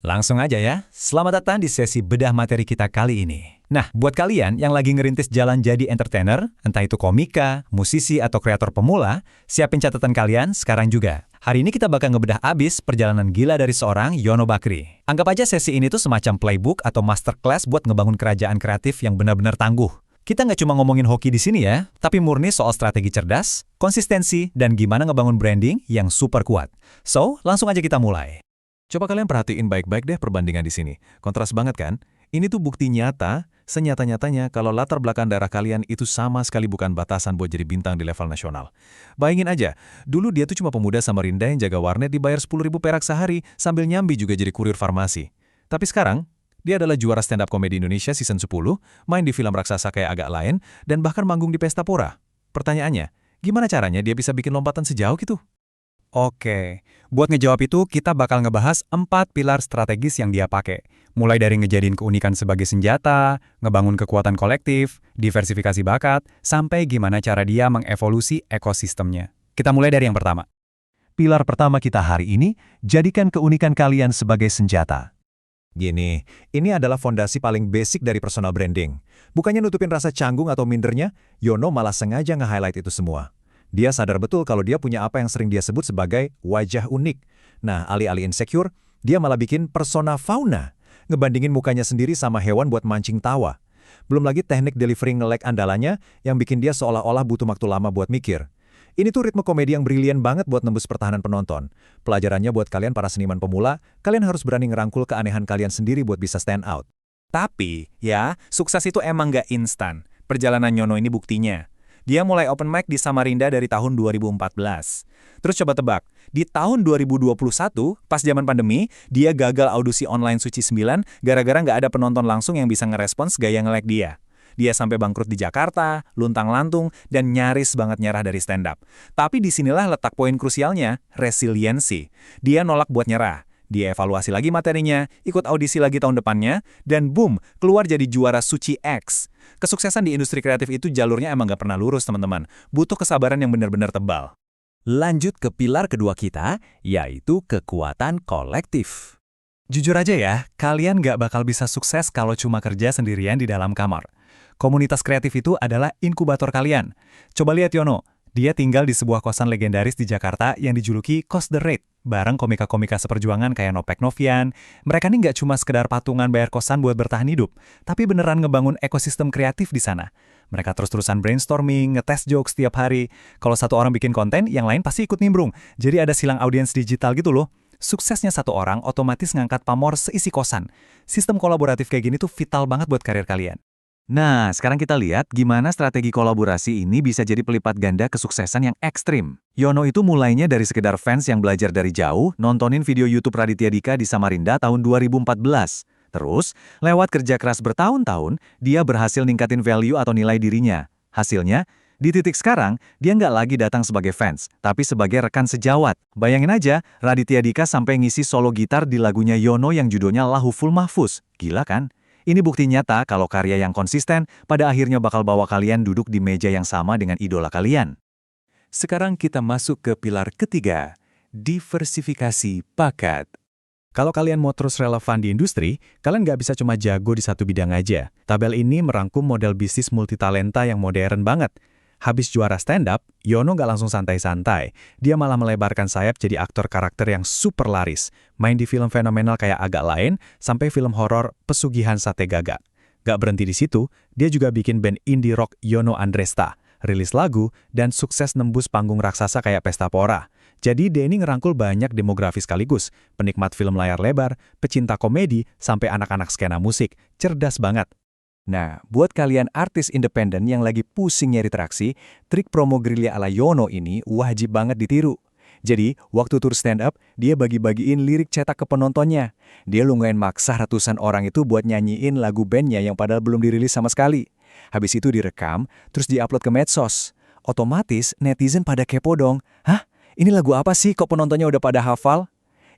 Langsung aja ya, selamat datang di sesi bedah materi kita kali ini. Nah, buat kalian yang lagi ngerintis jalan jadi entertainer, entah itu komika, musisi, atau kreator pemula, siapin catatan kalian sekarang juga. Hari ini kita bakal ngebedah abis perjalanan gila dari seorang Yono Bakri. Anggap aja sesi ini tuh semacam playbook atau masterclass buat ngebangun kerajaan kreatif yang benar-benar tangguh. Kita nggak cuma ngomongin hoki di sini ya, tapi murni soal strategi cerdas, konsistensi, dan gimana ngebangun branding yang super kuat. So, langsung aja kita mulai. Coba kalian perhatiin baik-baik deh perbandingan di sini. Kontras banget kan? Ini tuh bukti nyata, senyata-nyatanya kalau latar belakang daerah kalian itu sama sekali bukan batasan buat jadi bintang di level nasional. Bayangin aja, dulu dia tuh cuma pemuda Samarinda yang jaga warnet dibayar 10.000 perak sehari sambil nyambi juga jadi kurir farmasi. Tapi sekarang, dia adalah juara stand-up komedi Indonesia season 10, main di film raksasa kayak Agak Lain, dan bahkan manggung di Pesta Pora. Pertanyaannya, gimana caranya dia bisa bikin lompatan sejauh gitu? Oke, buat ngejawab itu kita bakal ngebahas 4 pilar strategis yang dia pakai. Mulai dari ngejadiin keunikan sebagai senjata, ngebangun kekuatan kolektif, diversifikasi bakat, sampai gimana cara dia mengevolusi ekosistemnya. Kita mulai dari yang pertama. Pilar pertama kita hari ini, jadikan keunikan kalian sebagai senjata. Gini, ini adalah fondasi paling basic dari personal branding. Bukannya nutupin rasa canggung atau mindernya, Yono malah sengaja nge-highlight itu semua. Dia sadar betul kalau dia punya apa yang sering dia sebut sebagai wajah unik. Nah, alih-alih insecure, dia malah bikin persona fauna. Ngebandingin mukanya sendiri sama hewan buat mancing tawa. Belum lagi teknik delivery nge-lag andalannya yang bikin dia seolah-olah butuh waktu lama buat mikir. Ini tuh ritme komedi yang brilian banget buat nembus pertahanan penonton. Pelajarannya buat kalian para seniman pemula, kalian harus berani ngerangkul keanehan kalian sendiri buat bisa stand out. Tapi, ya, sukses itu emang nggak instan. Perjalanan Yono ini buktinya. Dia mulai open mic di Samarinda dari tahun 2014. Terus coba tebak, di tahun 2021, pas zaman pandemi, dia gagal audisi online Suci 9 gara-gara nggak ada penonton langsung yang bisa ngerespons gaya nge-lag dia. Dia sampai bangkrut di Jakarta, luntang-lantung, dan nyaris banget nyerah dari stand-up. Tapi disinilah letak poin krusialnya, resiliensi. Dia nolak buat nyerah. Dia evaluasi lagi materinya, ikut audisi lagi tahun depannya, dan boom, keluar jadi juara Suci X. Kesuksesan di industri kreatif itu jalurnya emang gak pernah lurus, teman-teman. Butuh kesabaran yang benar-benar tebal. Lanjut ke pilar kedua kita, yaitu kekuatan kolektif. Jujur aja ya, kalian gak bakal bisa sukses kalau cuma kerja sendirian di dalam kamar. Komunitas kreatif itu adalah inkubator kalian. Coba lihat Yono, dia tinggal di sebuah kosan legendaris di Jakarta yang dijuluki Kos The Raid, bareng komika-komika seperjuangan kayak Nopek Novian. Mereka nih nggak cuma sekedar patungan bayar kosan buat bertahan hidup, tapi beneran ngebangun ekosistem kreatif di sana. Mereka terus-terusan brainstorming, ngetes jokes setiap hari. Kalau satu orang bikin konten, yang lain pasti ikut nimbrung. Jadi ada silang audiens digital gitu loh. Suksesnya satu orang otomatis ngangkat pamor seisi kosan. Sistem kolaboratif kayak gini tuh vital banget buat karir kalian. Nah, sekarang kita lihat gimana strategi kolaborasi ini bisa jadi pelipat ganda kesuksesan yang ekstrim. Yono itu mulainya dari sekedar fans yang belajar dari jauh, nontonin video YouTube Raditya Dika di Samarinda tahun 2014. Terus, lewat kerja keras bertahun-tahun, dia berhasil ningkatin value atau nilai dirinya. Hasilnya, di titik sekarang, dia nggak lagi datang sebagai fans, tapi sebagai rekan sejawat. Bayangin aja, Raditya Dika sampai ngisi solo gitar di lagunya Yono yang judulnya Lahuful Mahfuz. Gila kan? Ini bukti nyata kalau karya yang konsisten pada akhirnya bakal bawa kalian duduk di meja yang sama dengan idola kalian. Sekarang kita masuk ke pilar ketiga, diversifikasi bakat. Kalau kalian mau terus relevan di industri, kalian nggak bisa cuma jago di satu bidang aja. Tabel ini merangkum model bisnis multitalenta yang modern banget. Habis juara stand-up, Yono nggak langsung santai-santai. Dia malah melebarkan sayap jadi aktor karakter yang super laris. Main di film fenomenal kayak Agak Lain, sampai film horor Pesugihan Sate Gagak. Gak berhenti di situ, dia juga bikin band indie rock Yono Andresta, rilis lagu, dan sukses nembus panggung raksasa kayak Pesta Pora. Jadi dia ini ngerangkul banyak demografi sekaligus, penikmat film layar lebar, pecinta komedi, sampai anak-anak skena musik. Cerdas banget. Nah, buat kalian artis independen yang lagi pusing nyari traksi, trik promo gerilya ala Yono ini wajib banget ditiru. Jadi, waktu tur stand-up, dia bagi-bagiin lirik cetak ke penontonnya. Dia lungain maksa ratusan orang itu buat nyanyiin lagu bandnya yang padahal belum dirilis sama sekali. Habis itu direkam, terus diupload ke medsos. Otomatis, netizen pada kepo dong. Hah? Ini lagu apa sih kok penontonnya udah pada hafal?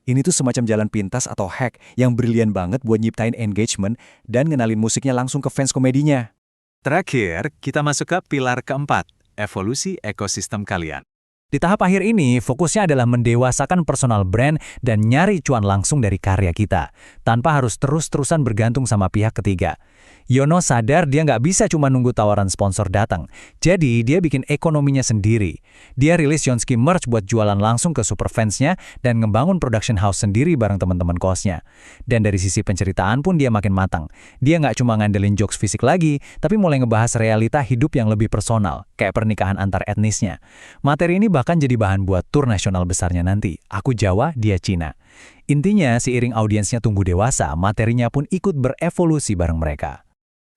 Ini tuh semacam jalan pintas atau hack yang brilian banget buat nyiptain engagement dan ngenalin musiknya langsung ke fans komedinya. Terakhir, kita masuk ke pilar keempat, evolusi ekosistem kalian. Di tahap akhir ini, fokusnya adalah mendewasakan personal brand dan nyari cuan langsung dari karya kita, tanpa harus terus-terusan bergantung sama pihak ketiga. Yono sadar dia nggak bisa cuma nunggu tawaran sponsor datang, jadi dia bikin ekonominya sendiri. Dia rilis Yonski Merch buat jualan langsung ke superfansnya dan ngebangun production house sendiri bareng teman-teman kosnya. Dan dari sisi penceritaan pun dia makin matang. Dia nggak cuma ngandelin jokes fisik lagi, tapi mulai ngebahas realita hidup yang lebih personal, kayak pernikahan antar etnisnya. Materi ini bahkan jadi bahan buat tur nasional besarnya nanti. Aku Jawa, dia Cina. Intinya, seiring audiensnya tumbuh dewasa, materinya pun ikut berevolusi bareng mereka.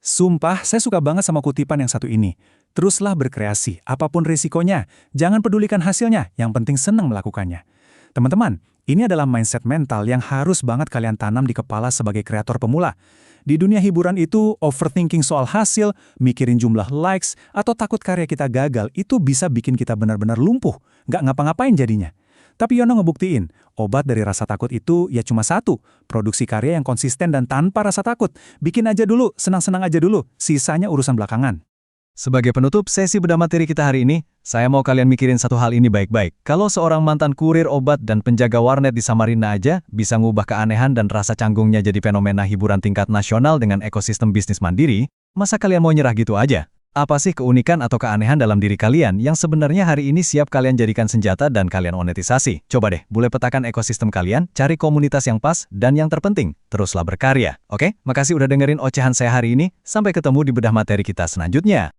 Sumpah, saya suka banget sama kutipan yang satu ini. Teruslah berkreasi, apapun risikonya. Jangan pedulikan hasilnya, yang penting senang melakukannya. Teman-teman, ini adalah mindset mental yang harus banget kalian tanam di kepala sebagai kreator pemula. Di dunia hiburan itu, overthinking soal hasil, mikirin jumlah likes, atau takut karya kita gagal, itu bisa bikin kita benar-benar lumpuh, nggak ngapa-ngapain jadinya. Tapi Yono ngebuktiin, obat dari rasa takut itu ya cuma satu, produksi karya yang konsisten dan tanpa rasa takut. Bikin aja dulu, senang-senang aja dulu, sisanya urusan belakangan. Sebagai penutup sesi bedah materi kita hari ini, saya mau kalian mikirin satu hal ini baik-baik. Kalau seorang mantan kurir obat dan penjaga warnet di Samarinda aja bisa ngubah keanehan dan rasa canggungnya jadi fenomena hiburan tingkat nasional dengan ekosistem bisnis mandiri, masa kalian mau nyerah gitu aja? Apa sih keunikan atau keanehan dalam diri kalian yang sebenarnya hari ini siap kalian jadikan senjata dan kalian monetisasi? Coba deh, boleh petakan ekosistem kalian, cari komunitas yang pas, dan yang terpenting, teruslah berkarya. Oke? Makasih udah dengerin ocehan saya hari ini, sampai ketemu di bedah materi kita selanjutnya.